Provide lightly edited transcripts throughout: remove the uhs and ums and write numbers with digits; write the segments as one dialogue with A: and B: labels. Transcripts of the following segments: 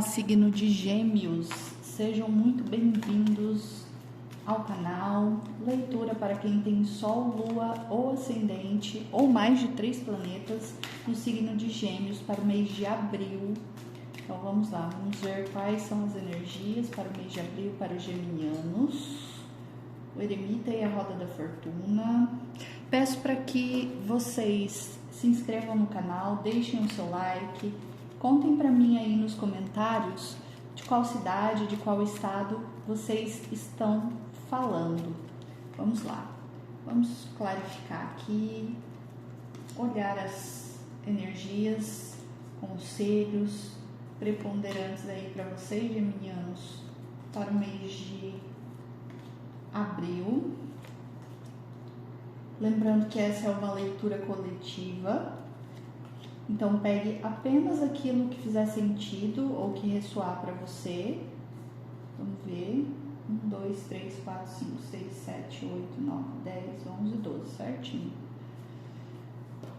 A: Olá, signo de Gêmeos, sejam muito bem-vindos ao canal. Leitura para quem tem Sol, Lua ou Ascendente ou mais de 3 planetas no signo de Gêmeos para o mês de abril. Então vamos lá, vamos ver quais são as energias para o mês de abril para os geminianos, o eremita e a roda da fortuna. Peço para que vocês se inscrevam no canal, deixem o seu like. Contem para mim aí nos comentários de qual cidade, de qual estado vocês estão falando. Vamos lá, vamos clarificar aqui, olhar as energias, conselhos preponderantes aí para vocês, geminianos, para o mês de abril. Lembrando que essa é uma leitura coletiva. Então, pegue apenas aquilo que fizer sentido ou que ressoar para você. Vamos ver. 1, 2, 3, 4, 5, 6, 7, 8, 9, 10, 11, 12, certinho.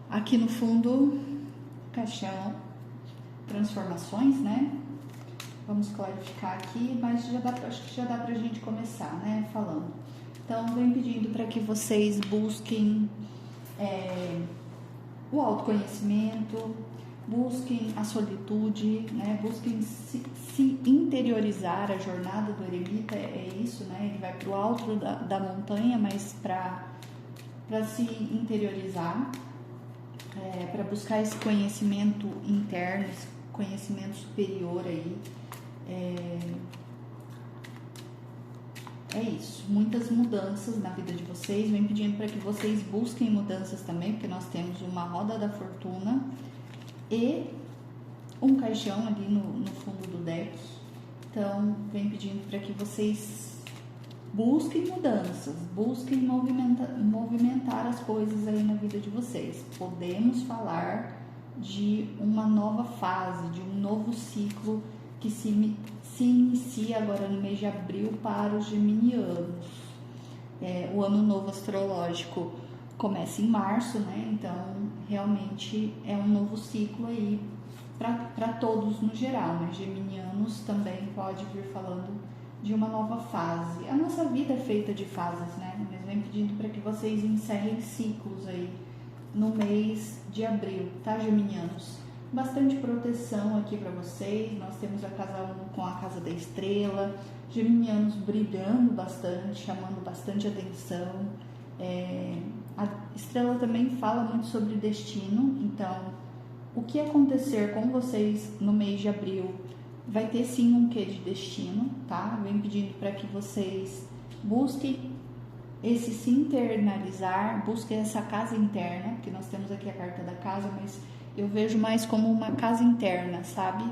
A: Aqui no fundo, caixão, transformações, né? Vamos clarificar aqui, mas acho que já dá pra gente começar, né? Falando. Então, venho pedindo para que vocês busquem o autoconhecimento, busquem a solitude, né? Busquem se interiorizar. A jornada do eremita é isso, né? Ele vai para o alto da montanha, mas para se interiorizar, para buscar esse conhecimento interno, esse conhecimento superior aí. É isso, muitas mudanças na vida de vocês. Venho pedindo para que vocês busquem mudanças também, porque nós temos uma roda da fortuna e um caixão ali no fundo do deck. Então, venho pedindo para que vocês busquem mudanças, busquem movimentar as coisas aí na vida de vocês. Podemos falar de uma nova fase, de um novo ciclo que se inicia agora no mês de abril para os geminianos. O ano novo astrológico começa em março, né? Então, realmente é um novo ciclo aí para todos no geral, mas geminianos também pode vir falando de uma nova fase. A nossa vida é feita de fases, né? Mas vem pedindo para que vocês encerrem ciclos aí no mês de abril, tá, geminianos? Bastante proteção aqui para vocês. Nós temos a casa 1 com a casa da estrela, geminianos brilhando bastante, chamando bastante atenção. A estrela também fala muito sobre destino, então o que acontecer com vocês no mês de abril vai ter sim um quê de destino, tá? Vem pedindo para que vocês busquem esse se internalizar, busquem essa casa interna, que nós temos aqui a carta da casa, mas eu vejo mais como uma casa interna, sabe?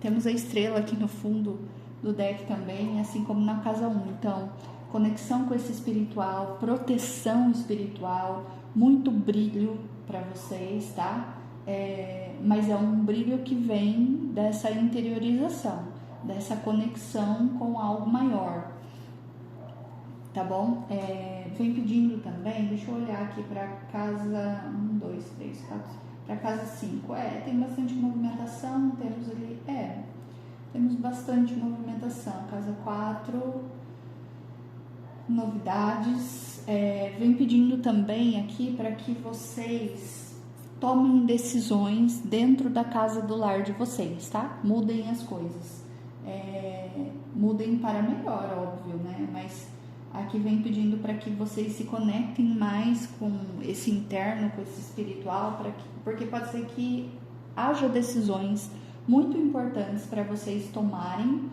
A: Temos a estrela aqui no fundo do deck também, assim como na casa 1. Então, conexão com esse espiritual, proteção espiritual, muito brilho para vocês, tá? Mas é um brilho que vem dessa interiorização, dessa conexão com algo maior, tá bom? Vem pedindo também, deixa eu olhar aqui para casa 1, 2, 3, 4... para casa 5, tem bastante movimentação, temos ali, temos bastante movimentação. Casa 4, novidades. Vem pedindo também aqui para que vocês tomem decisões dentro da casa do lar de vocês, tá? Mudem as coisas, mudem para melhor, óbvio, né? Mas aqui vem pedindo para que vocês se conectem mais com esse interno, com esse espiritual, porque pode ser que haja decisões muito importantes para vocês tomarem,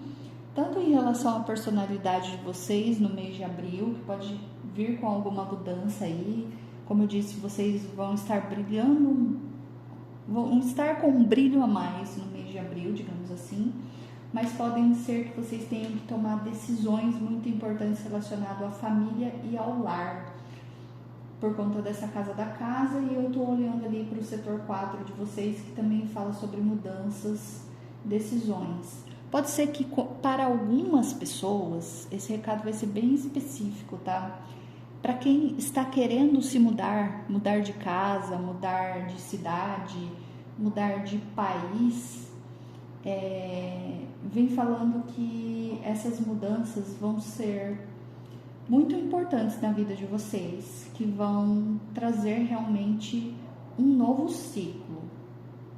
A: tanto em relação à personalidade de vocês no mês de abril, que pode vir com alguma mudança aí. Como eu disse, vocês vão estar brilhando, vão estar com um brilho a mais no mês de abril, digamos assim. Mas podem ser que vocês tenham que tomar decisões muito importantes relacionadas à família e ao lar, por conta dessa casa da casa. E eu tô olhando ali para o setor 4 de vocês, que também fala sobre mudanças, decisões. Pode ser que para algumas pessoas esse recado vai ser bem específico, tá? Para quem está querendo se mudar de casa, mudar de cidade, mudar de país, vem falando que essas mudanças vão ser muito importantes na vida de vocês, que vão trazer realmente um novo ciclo,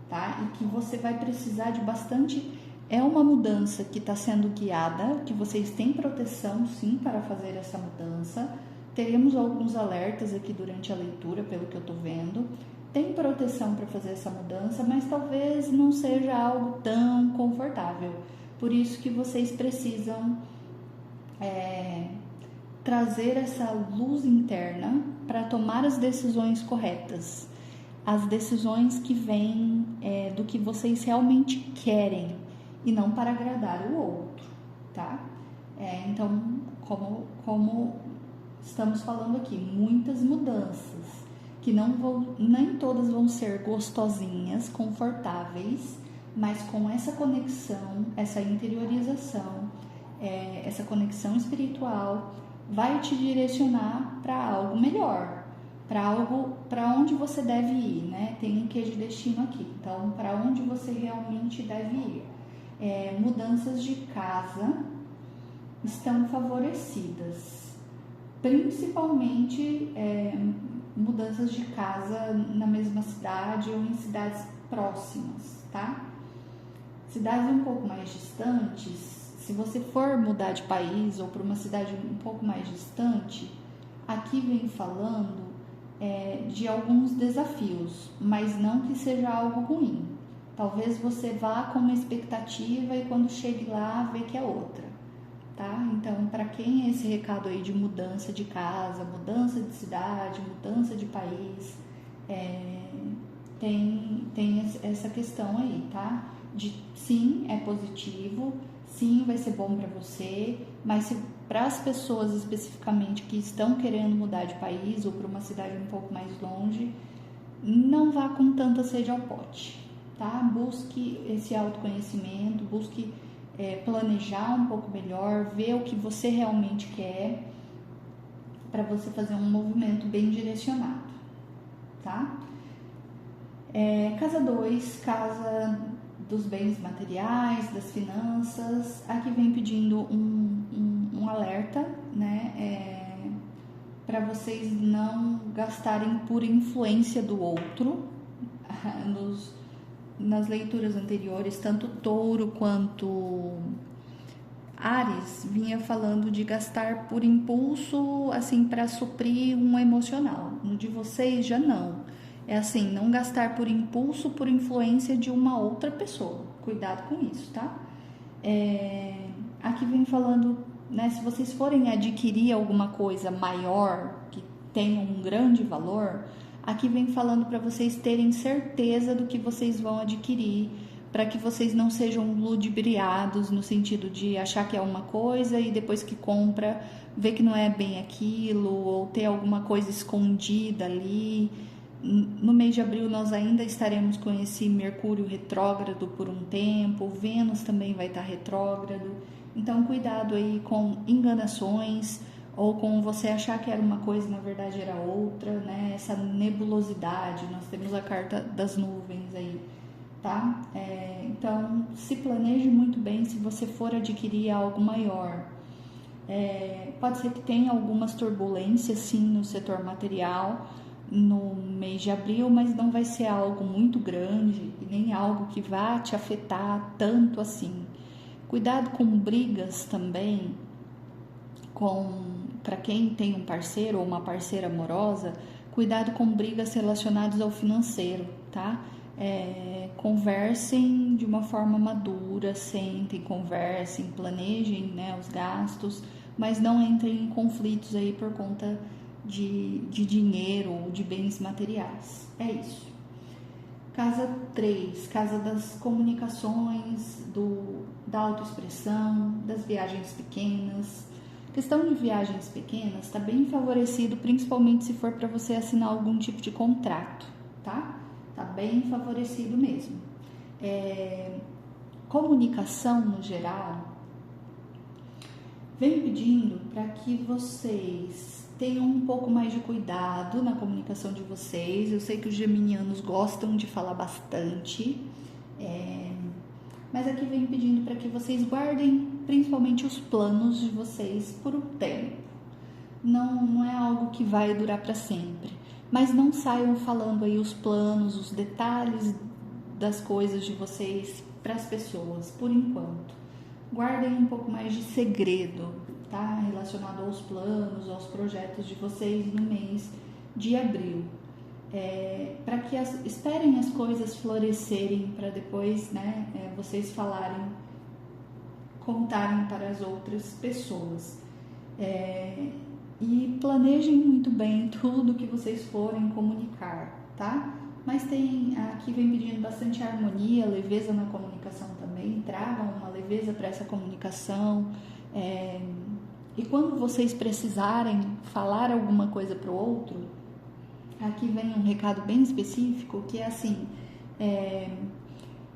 A: tá? E que você vai precisar de bastante. É uma mudança que está sendo guiada, que vocês têm proteção sim para fazer essa mudança. Teremos alguns alertas aqui durante a leitura, pelo que eu estou vendo. Tem proteção para fazer essa mudança, mas talvez não seja algo tão confortável. Por isso que vocês precisam trazer essa luz interna para tomar as decisões corretas. As decisões que vêm do que vocês realmente querem e não para agradar o outro, tá? Então, como estamos falando aqui, muitas mudanças que nem todas vão ser gostosinhas, confortáveis, mas com essa conexão, essa interiorização, essa conexão espiritual vai te direcionar para algo melhor, para onde você deve ir, né? Tem um quê de destino aqui, então para onde você realmente deve ir. Mudanças de casa estão favorecidas, principalmente mudanças de casa na mesma cidade ou em cidades próximas, tá? Cidades um pouco mais distantes, se você for mudar de país ou para uma cidade um pouco mais distante, aqui vem falando de alguns desafios, mas não que seja algo ruim. Talvez você vá com uma expectativa e quando chegue lá, vê que é outra, tá? Então, para quem é esse recado aí de mudança de casa, mudança de cidade, mudança de país, tem essa questão aí, tá? Sim, é positivo, sim, vai ser bom para você, mas para as pessoas especificamente que estão querendo mudar de país ou para uma cidade um pouco mais longe, não vá com tanta sede ao pote, tá? Busque esse autoconhecimento, busque planejar um pouco melhor, ver o que você realmente quer, para você fazer um movimento bem direcionado, tá? Casa 2, casa dos bens materiais, das finanças. Aqui vem pedindo um alerta, né? Para vocês não gastarem por influência do outro. Nas leituras anteriores, tanto Touro quanto Áries vinha falando de gastar por impulso, assim, para suprir um emocional. No de vocês já não. É assim, não gastar por impulso, por influência de uma outra pessoa. Cuidado com isso, tá? Aqui vem falando, né, se vocês forem adquirir alguma coisa maior, que tenha um grande valor, aqui vem falando para vocês terem certeza do que vocês vão adquirir, para que vocês não sejam ludibriados no sentido de achar que é uma coisa e depois que compra, ver que não é bem aquilo, ou ter alguma coisa escondida ali. No mês de abril nós ainda estaremos com esse Mercúrio retrógrado por um tempo, Vênus também vai estar retrógrado, então cuidado aí com enganações ou com você achar que era uma coisa e na verdade era outra, né? Essa nebulosidade, nós temos a carta das nuvens aí, tá? Então se planeje muito bem se você for adquirir algo maior. Pode ser que tenha algumas turbulências sim no setor material no mês de abril, mas não vai ser algo muito grande e nem algo que vá te afetar tanto assim. Cuidado com brigas também, para quem tem um parceiro ou uma parceira amorosa, cuidado com brigas relacionadas ao financeiro, tá? Conversem de uma forma madura, sentem, conversem, planejem, né, os gastos, mas não entrem em conflitos aí por conta de dinheiro ou de bens materiais. É isso. Casa 3, casa das comunicações, da autoexpressão, das viagens pequenas. A questão de viagens pequenas está bem favorecido, principalmente se for para você assinar algum tipo de contrato, tá? Tá bem favorecido mesmo. Comunicação no geral vem pedindo para que vocês tenham um pouco mais de cuidado na comunicação de vocês. Eu sei que os geminianos gostam de falar bastante, mas aqui vem pedindo para que vocês guardem principalmente os planos de vocês por um tempo. Não é algo que vai durar para sempre, mas não saiam falando aí os planos, os detalhes das coisas de vocês para as pessoas, por enquanto. Guardem um pouco mais de segredo, tá? Relacionado aos planos, aos projetos de vocês no mês de abril. Para que esperem as coisas florescerem para depois, né, vocês falarem, contarem para as outras pessoas. E planejem muito bem tudo que vocês forem comunicar, tá? Mas aqui vem pedindo bastante harmonia, leveza na comunicação também. Tragam uma leveza para essa comunicação. E quando vocês precisarem falar alguma coisa para o outro, aqui vem um recado bem específico, que é assim: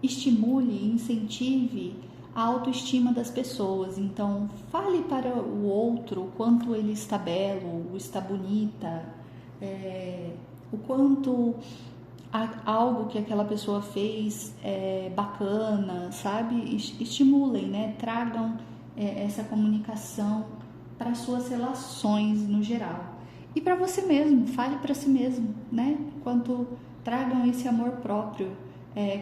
A: estimule, incentive a autoestima das pessoas. Então, fale para o outro o quanto ele está belo, está bonita, o quanto algo que aquela pessoa fez é bacana, sabe? Estimulem, né? Tragam essa comunicação para suas relações no geral. E para você mesmo, fale para si mesmo, né? Tragam esse amor próprio.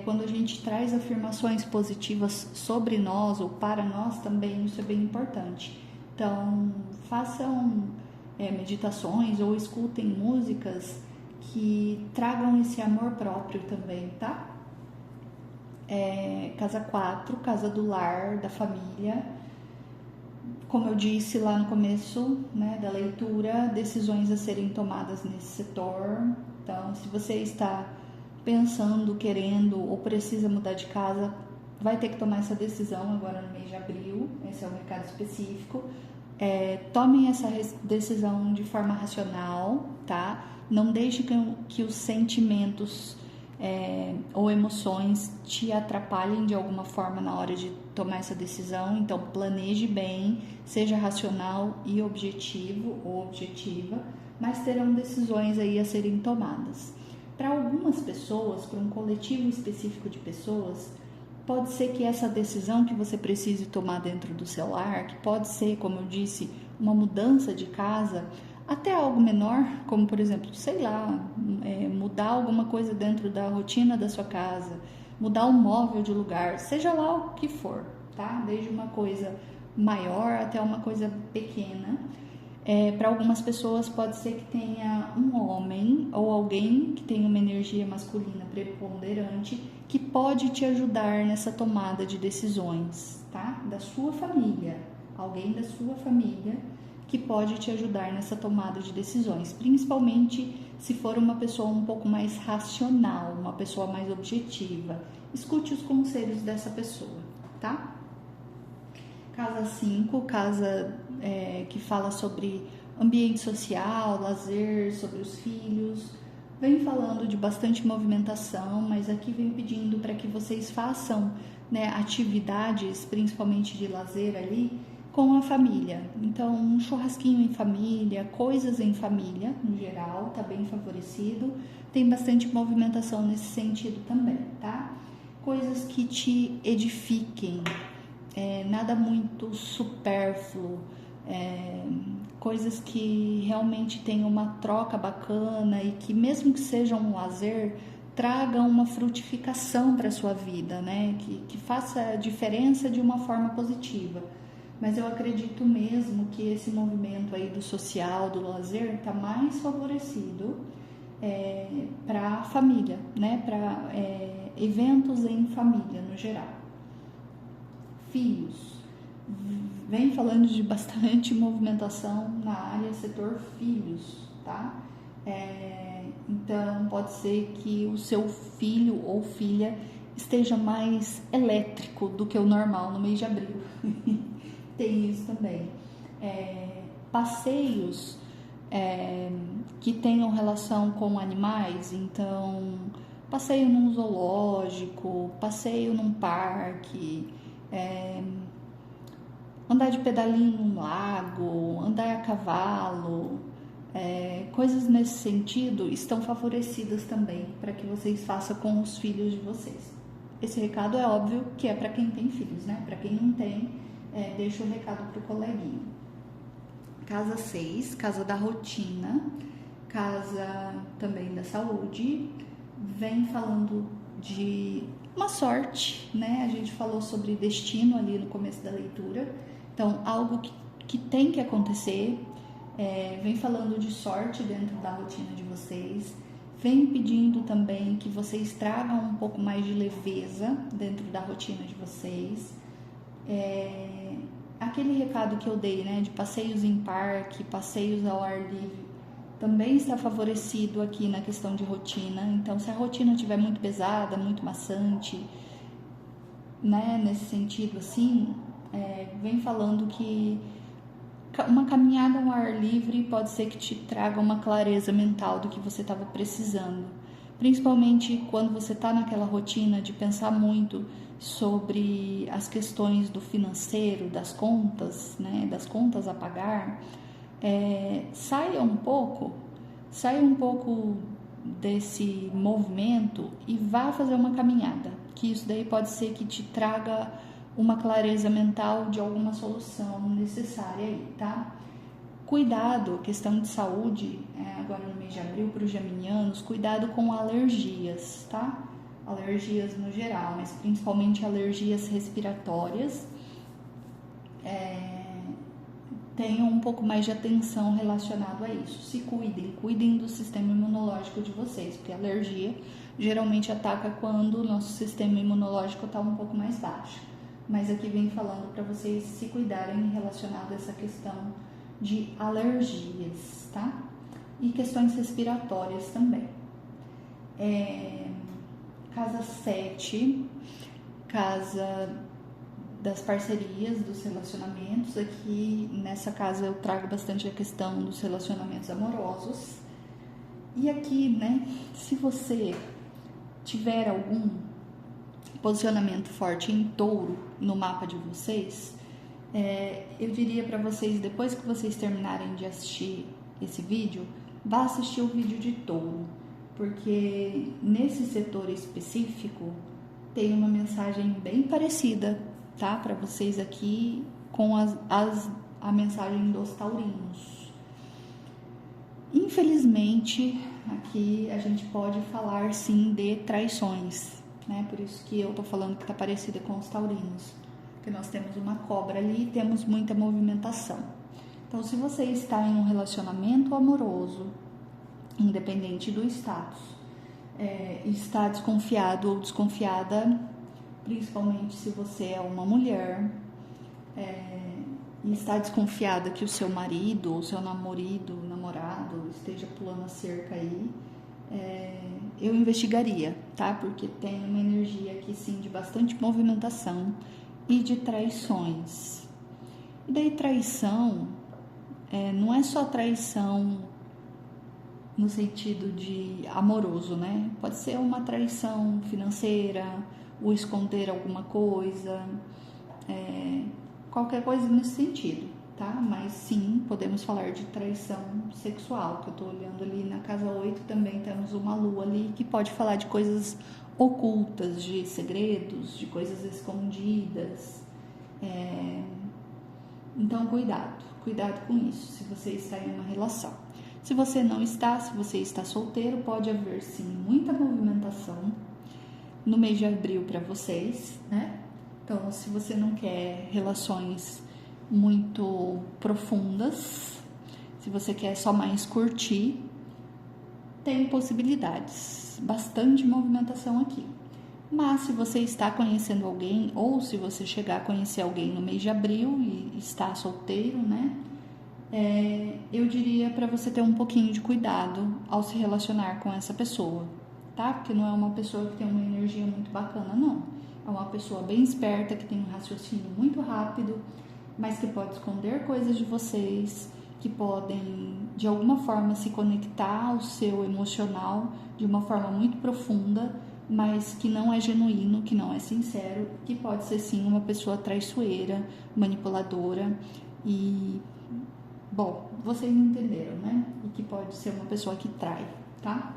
A: Quando a gente traz afirmações positivas sobre nós ou para nós também, isso é bem importante. Então, façam meditações ou escutem músicas que tragam esse amor próprio também, tá? Casa 4, casa do lar, da família. Como eu disse lá no começo, né, da leitura, decisões a serem tomadas nesse setor. Então, se você está pensando, querendo ou precisa mudar de casa, vai ter que tomar essa decisão agora no mês de abril. Esse é um recado específico. Tomem essa decisão de forma racional, tá? Não deixe que os sentimentos ou emoções te atrapalhem de alguma forma na hora de tomar essa decisão. Então, planeje bem, seja racional e objetivo ou objetiva, mas terão decisões aí a serem tomadas. Para algumas pessoas, para um coletivo específico de pessoas, pode ser que essa decisão que você precise tomar dentro do seu lar, que pode ser, como eu disse, uma mudança de casa, até algo menor, como por exemplo, sei lá, mudar alguma coisa dentro da rotina da sua casa, mudar um móvel de lugar, seja lá o que for, tá? Desde uma coisa maior até uma coisa pequena. Para algumas pessoas pode ser que tenha um homem ou alguém que tenha uma energia masculina preponderante que pode te ajudar nessa tomada de decisões, tá? Da sua família, alguém da sua família que pode te ajudar nessa tomada de decisões, principalmente se for uma pessoa um pouco mais racional, uma pessoa mais objetiva. Escute os conselhos dessa pessoa, tá? Casa 5, casa que fala sobre ambiente social, lazer, sobre os filhos. Vem falando de bastante movimentação, mas aqui vem pedindo para que vocês façam, né, atividades, principalmente de lazer ali, com a família. Então, um churrasquinho em família, coisas em família, no geral, tá bem favorecido. Tem bastante movimentação nesse sentido também, tá? Coisas que te edifiquem, nada muito supérfluo, coisas que realmente tenham uma troca bacana e que, mesmo que sejam um lazer, tragam uma frutificação para a sua vida, né? Que faça a diferença de uma forma positiva. Mas eu acredito mesmo que esse movimento aí do social, do lazer, está mais favorecido para a família, né? Para eventos em família no geral. Filhos. Vem falando de bastante movimentação na área setor filhos, tá? Então, pode ser que o seu filho ou filha esteja mais elétrico do que o normal no mês de abril. Tem isso também. Passeios que tenham relação com animais, então, passeio num zoológico, passeio num parque, andar de pedalinho num lago, andar a cavalo, coisas nesse sentido estão favorecidas também para que vocês façam com os filhos de vocês, Esse recado é óbvio que é para quem tem filhos, né? Para quem não tem, deixa o recado pro coleguinha. Casa 6, casa da rotina, casa também da saúde, vem falando de uma sorte, né? A gente falou sobre destino ali no começo da leitura, então algo que tem que acontecer, vem falando de sorte dentro da rotina de vocês, vem pedindo também que vocês tragam um pouco mais de leveza dentro da rotina de vocês. Aquele recado que eu dei, né, de passeios em parque, passeios ao ar livre, também está favorecido aqui na questão de rotina. Então, se a rotina estiver muito pesada, muito maçante, né, nesse sentido assim, vem falando que uma caminhada ao ar livre pode ser que te traga uma clareza mental do que você estava precisando. Principalmente quando você está naquela rotina de pensar muito sobre as questões do financeiro, das contas, né, das contas a pagar. Saia um pouco desse movimento e vá fazer uma caminhada, que isso daí pode ser que te traga uma clareza mental de alguma solução necessária aí, tá? Cuidado, questão de saúde, agora no mês de abril para os geminianos, cuidado com alergias, tá? Alergias no geral, mas principalmente alergias respiratórias. Tenham um pouco mais de atenção relacionado a isso. Se cuidem do sistema imunológico de vocês, porque a alergia geralmente ataca quando o nosso sistema imunológico está um pouco mais baixo. Mas aqui vem falando para vocês se cuidarem relacionado a essa questão de alergias, tá? E questões respiratórias também. Casa 7, casa das parcerias, dos relacionamentos. Aqui nessa casa eu trago bastante a questão dos relacionamentos amorosos. E aqui, né, se você tiver algum posicionamento forte em touro no mapa de vocês, eu diria para vocês, depois que vocês terminarem de assistir esse vídeo, vá assistir o vídeo de touro, porque nesse setor específico tem uma mensagem bem parecida, tá, para vocês aqui com a mensagem dos taurinos. Infelizmente, aqui a gente pode falar sim de traições, né? Por isso que eu tô falando que tá parecida com os taurinos, porque nós temos uma cobra ali e temos muita movimentação. Então, se você está em um relacionamento amoroso, independente do status, está desconfiado ou desconfiada, principalmente se você é uma mulher, e está desconfiada que o seu marido ou seu namorado esteja pulando a cerca aí, eu investigaria, tá? Porque tem uma energia aqui sim de bastante movimentação e de traições. E daí traição, não é só traição no sentido de amoroso, né? Pode ser uma traição financeira, ou esconder alguma coisa, qualquer coisa nesse sentido, tá? Mas sim, podemos falar de traição sexual, que eu tô olhando ali na casa 8, também temos uma lua ali, que pode falar de coisas ocultas, de segredos, de coisas escondidas. Então, cuidado com isso, se você está em uma relação. Se você não está, se você está solteiro, pode haver sim muita movimentação no mês de abril para vocês, né? Então, se você não quer relações muito profundas, se você quer só mais curtir, tem possibilidades, bastante movimentação aqui. Mas se você está conhecendo alguém, ou se você chegar a conhecer alguém no mês de abril e está solteiro, né? Eu diria para você ter um pouquinho de cuidado ao se relacionar com essa pessoa, tá? Porque não é uma pessoa que tem uma energia muito bacana, não. É uma pessoa bem esperta, que tem um raciocínio muito rápido, mas que pode esconder coisas de vocês, que podem, de alguma forma, se conectar ao seu emocional de uma forma muito profunda, mas que não é genuíno, que não é sincero, que pode ser sim uma pessoa traiçoeira, manipuladora e... Bom, vocês entenderam, né? E que pode ser uma pessoa que trai, tá?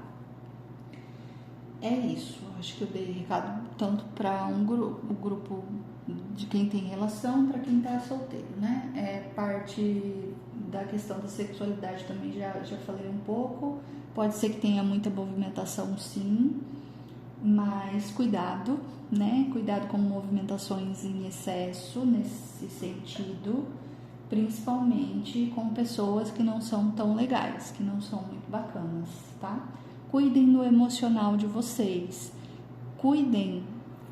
A: É isso, acho que eu dei recado tanto para o grupo de quem tem relação, para quem tá solteiro, né? Parte da questão da sexualidade também já falei um pouco. Pode ser que tenha muita movimentação, sim, mas cuidado, né? Cuidado com movimentações em excesso nesse sentido, principalmente com pessoas que não são tão legais, que não são muito bacanas, tá? Cuidem do emocional de vocês, cuidem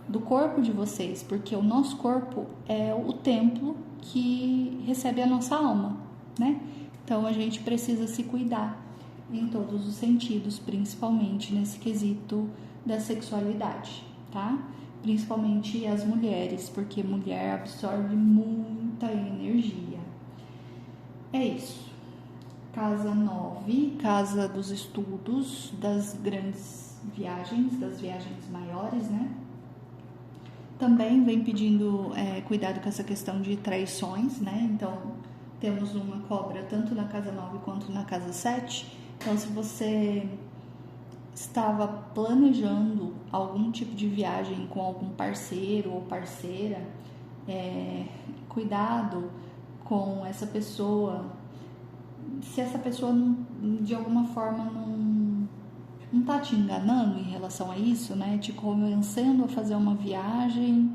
A: do corpo de vocês, porque o nosso corpo é o templo que recebe a nossa alma, né? Então a gente precisa se cuidar em todos os sentidos, principalmente nesse quesito da sexualidade, tá? Principalmente as mulheres, porque mulher absorve muita energia. É isso. Casa 9, casa dos estudos, das grandes viagens, das viagens maiores, né? Também vem pedindo cuidado com essa questão de traições, né? Então, temos uma cobra tanto na casa 9 quanto na casa 7. Então, se você estava planejando algum tipo de viagem com algum parceiro ou parceira, cuidado com essa pessoa. Se essa pessoa de alguma forma não tá te enganando em relação a isso, né? Te convencendo a fazer uma viagem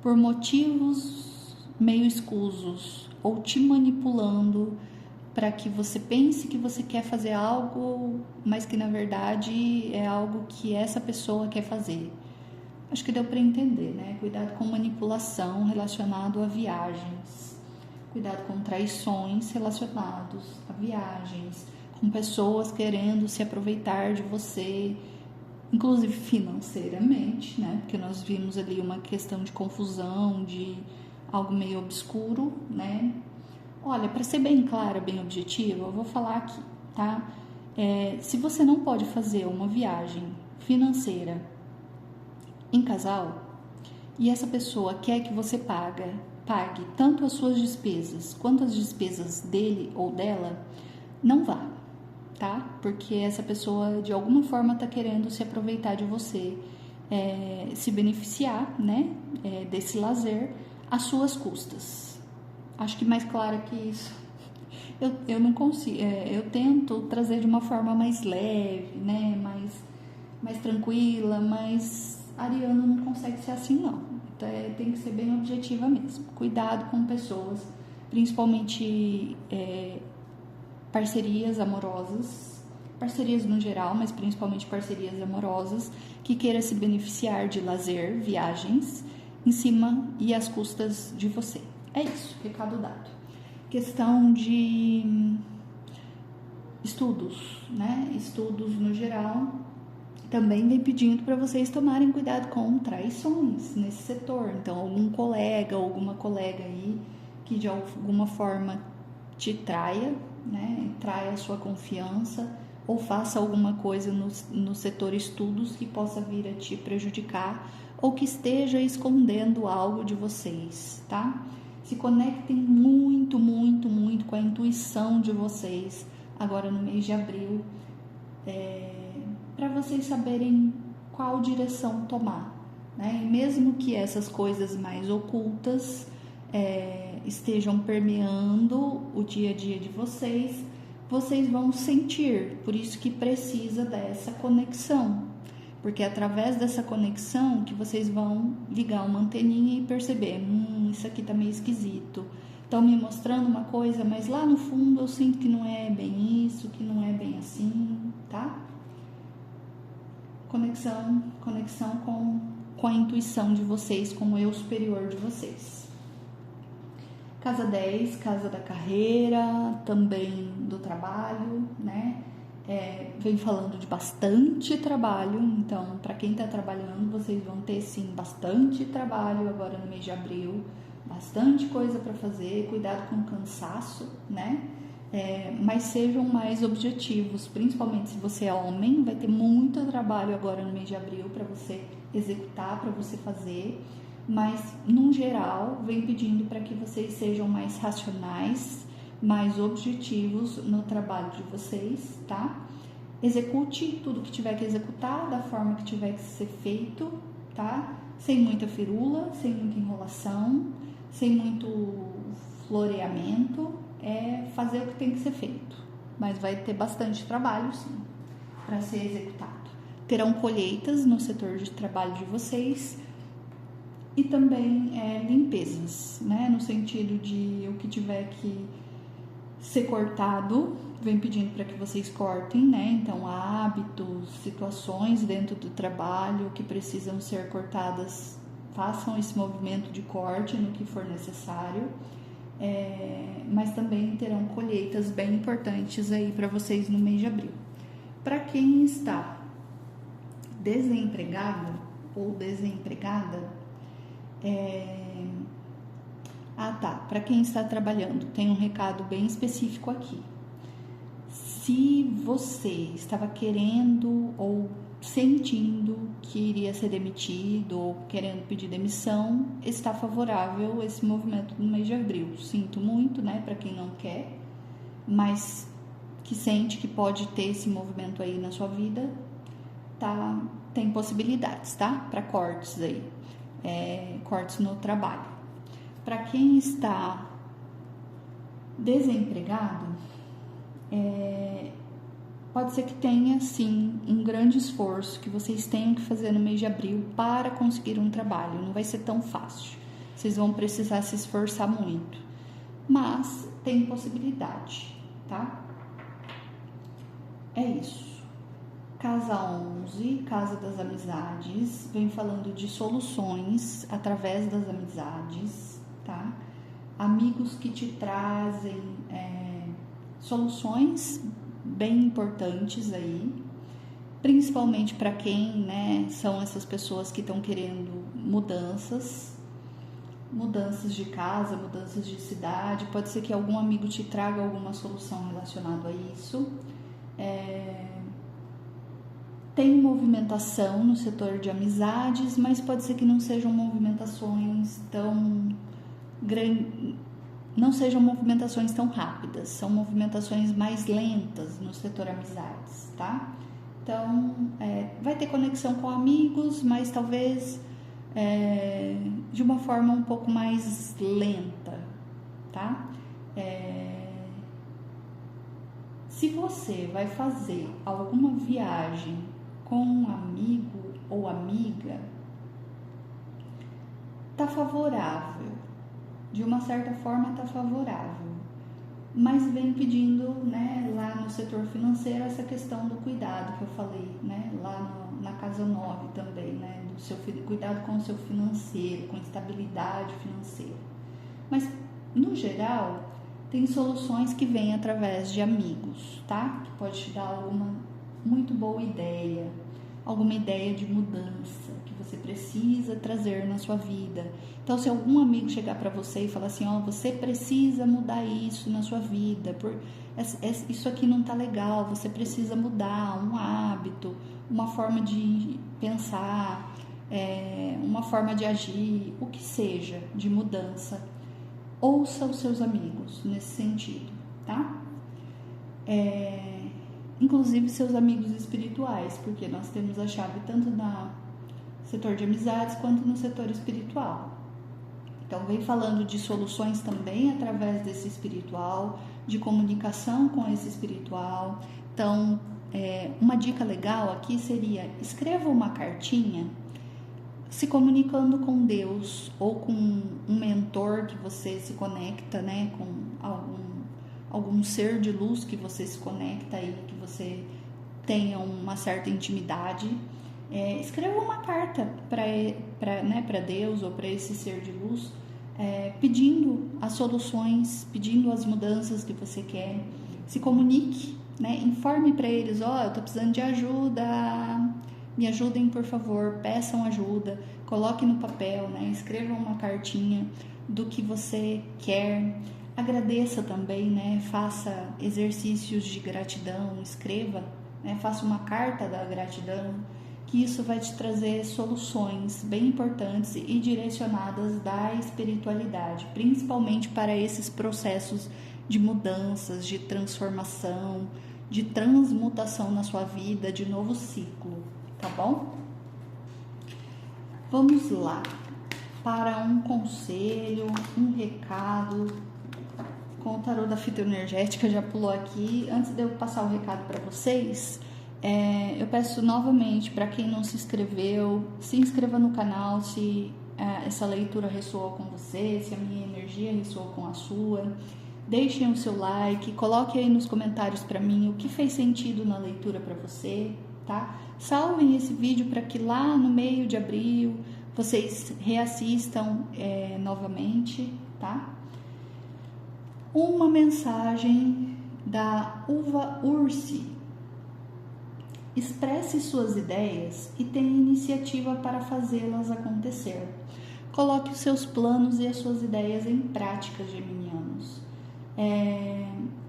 A: por motivos meio escusos, ou te manipulando para que você pense que você quer fazer algo, mas que na verdade é algo que essa pessoa quer fazer. Acho que deu para entender, né? Cuidado com manipulação relacionado a viagens. Cuidado com traições relacionados a viagens, com pessoas querendo se aproveitar de você, inclusive financeiramente, né? Porque nós vimos ali uma questão de confusão, de algo meio obscuro, né? Olha, para ser bem clara, bem objetiva, eu vou falar aqui, tá? Se você não pode fazer uma viagem financeira em casal e essa pessoa quer que você pague tanto as suas despesas quanto as despesas dele ou dela, não vá, tá? Porque essa pessoa de alguma forma está querendo se aproveitar de você, se beneficiar, né, desse lazer às suas custas. Acho que mais claro que isso eu não consigo. Eu tento trazer de uma forma mais leve, né, mais tranquila, mas a Ariana não consegue ser assim, não. Então, tem que ser bem objetiva mesmo. Cuidado com pessoas, principalmente parcerias amorosas, parcerias no geral, mas principalmente parcerias amorosas, que queira se beneficiar de lazer, viagens, em cima e às custas de você. É isso, recado dado. Questão de estudos, né? Estudos no geral. Também vem pedindo para vocês tomarem cuidado com traições nesse setor. Então, algum colega ou alguma colega aí que de alguma forma te traia, né? Traia a sua confiança ou faça alguma coisa no setor estudos que possa vir a te prejudicar ou que esteja escondendo algo de vocês, tá? Se conectem muito, muito, muito com a intuição de vocês agora no mês de abril, para vocês saberem qual direção tomar, né? E mesmo que essas coisas mais ocultas estejam permeando o dia a dia de vocês vão sentir, por isso que precisa dessa conexão, porque é através dessa conexão que vocês vão ligar uma anteninha e perceber, isso aqui tá meio esquisito, estão me mostrando uma coisa, mas lá no fundo eu sinto que não é bem isso, que não é bem assim, tá? Conexão com a intuição de vocês, com o eu superior de vocês. Casa 10, casa da carreira, também do trabalho, né? Vem falando de bastante trabalho, então para quem está trabalhando, vocês vão ter sim bastante trabalho agora no mês de abril, bastante coisa para fazer, cuidado com o cansaço, né? Mas sejam mais objetivos, principalmente se você é homem, vai ter muito trabalho agora no mês de abril para você executar, para você fazer, mas no geral vem pedindo para que vocês sejam mais racionais, mais objetivos no trabalho de vocês, tá? Execute tudo que tiver que executar, da forma que tiver que ser feito, tá? Sem muita firula, sem muita enrolação, sem muito floreamento, fazer o que tem que ser feito. Mas vai ter bastante trabalho, sim, para ser executado. Terão colheitas no setor de trabalho de vocês e também limpezas, né? No sentido de o que tiver que ser cortado, vem pedindo para que vocês cortem, né? Então, hábitos, situações dentro do trabalho que precisam ser cortadas, façam esse movimento de corte no que for necessário. Mas também terão colheitas bem importantes aí para vocês no mês de abril. Para quem está desempregado ou desempregada, para quem está trabalhando, tem um recado bem específico aqui. Se você estava querendo ou sentindo que iria ser demitido ou querendo pedir demissão, está favorável esse movimento no mês de abril. Sinto muito, né, para quem não quer, mas que sente que pode ter esse movimento aí na sua vida, tá? Tem possibilidades, tá? Para cortes aí, cortes no trabalho. Para quem está desempregado, pode ser que tenha, sim, um grande esforço que vocês tenham que fazer no mês de abril para conseguir um trabalho. Não vai ser tão fácil. Vocês vão precisar se esforçar muito. Mas tem possibilidade, tá? É isso. Casa 11, Casa das Amizades, vem falando de soluções através das amizades, tá? Amigos que te trazem soluções bem importantes aí, principalmente para quem, né, são essas pessoas que estão querendo mudanças de casa, mudanças de cidade. Pode ser que algum amigo te traga alguma solução relacionada a isso. Tem movimentação no setor de amizades, mas pode ser que não sejam movimentações tão grandes, não sejam movimentações tão rápidas, são movimentações mais lentas no setor amizades, tá? Então, vai ter conexão com amigos, mas talvez de uma forma um pouco mais lenta, tá? Se você vai fazer alguma viagem com um amigo ou amiga, tá favorável, de uma certa forma tá favorável, mas vem pedindo, né, lá no setor financeiro essa questão do cuidado que eu falei, né, lá na casa 9 também, né, do seu cuidado com o seu financeiro, com estabilidade financeira. Mas no geral tem soluções que vêm através de amigos, tá? Que pode te dar alguma muito boa ideia, alguma ideia de mudança que você precisa trazer na sua vida. Então, se algum amigo chegar para você e falar assim, você precisa mudar isso na sua vida, isso aqui não tá legal, você precisa mudar um hábito, uma forma de pensar, uma forma de agir, o que seja de mudança, ouça os seus amigos nesse sentido, tá? Inclusive seus amigos espirituais, porque nós temos a chave tanto no setor de amizades quanto no setor espiritual. Então, vem falando de soluções também através desse espiritual, de comunicação com esse espiritual. Então, uma dica legal aqui seria, escreva uma cartinha se comunicando com Deus ou com um mentor que você se conecta, né, com algum ser de luz que você se conecta aí, que você tenha uma certa intimidade. Escreva uma carta para Deus ou para esse ser de luz, pedindo as soluções, pedindo as mudanças que você quer. Se comunique, né? Informe para eles, eu tô precisando de ajuda, me ajudem por favor, peçam ajuda, coloque no papel, né? Escreva uma cartinha do que você quer. Agradeça também, né? Faça exercícios de gratidão, escreva, né? Faça uma carta da gratidão, que isso vai te trazer soluções bem importantes e direcionadas da espiritualidade, principalmente para esses processos de mudanças, de transformação, de transmutação na sua vida, de novo ciclo, tá bom? Vamos lá para um conselho, um recado com o tarô da fitoenergética, já pulou aqui. Antes de eu passar o recado para vocês, eu peço novamente para quem não se inscreveu, se inscreva no canal se essa leitura ressoou com você, se a minha energia ressoou com a sua. Deixem o seu like, coloque aí nos comentários para mim o que fez sentido na leitura para você, tá? Salvem esse vídeo para que lá no meio de abril vocês reassistam novamente, tá? Uma mensagem da Uva Ursi. Expresse suas ideias e tenha iniciativa para fazê-las acontecer. Coloque os seus planos e as suas ideias em prática, geminianos.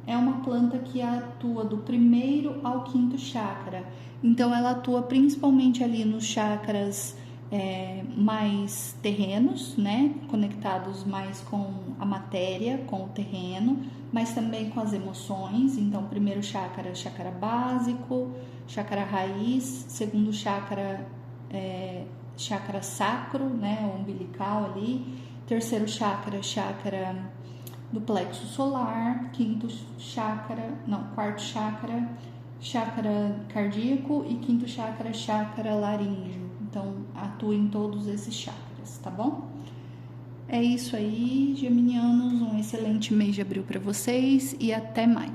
A: É uma planta que atua do 1º ao 5º chakra. Então, ela atua principalmente ali nos chakras mais terrenos, né? Conectados mais com a matéria, com o terreno, mas também com as emoções. Então, 1º chakra, chakra básico, chakra raiz, 2º chakra, chakra sacro, né? O umbilical ali, 3º chakra, chakra do plexo solar, 4º chakra, chakra cardíaco e 5º chakra, chakra laríngeo. Então, atua em todos esses chakras, tá bom? É isso aí, geminianos, um excelente mês de abril para vocês e até mais.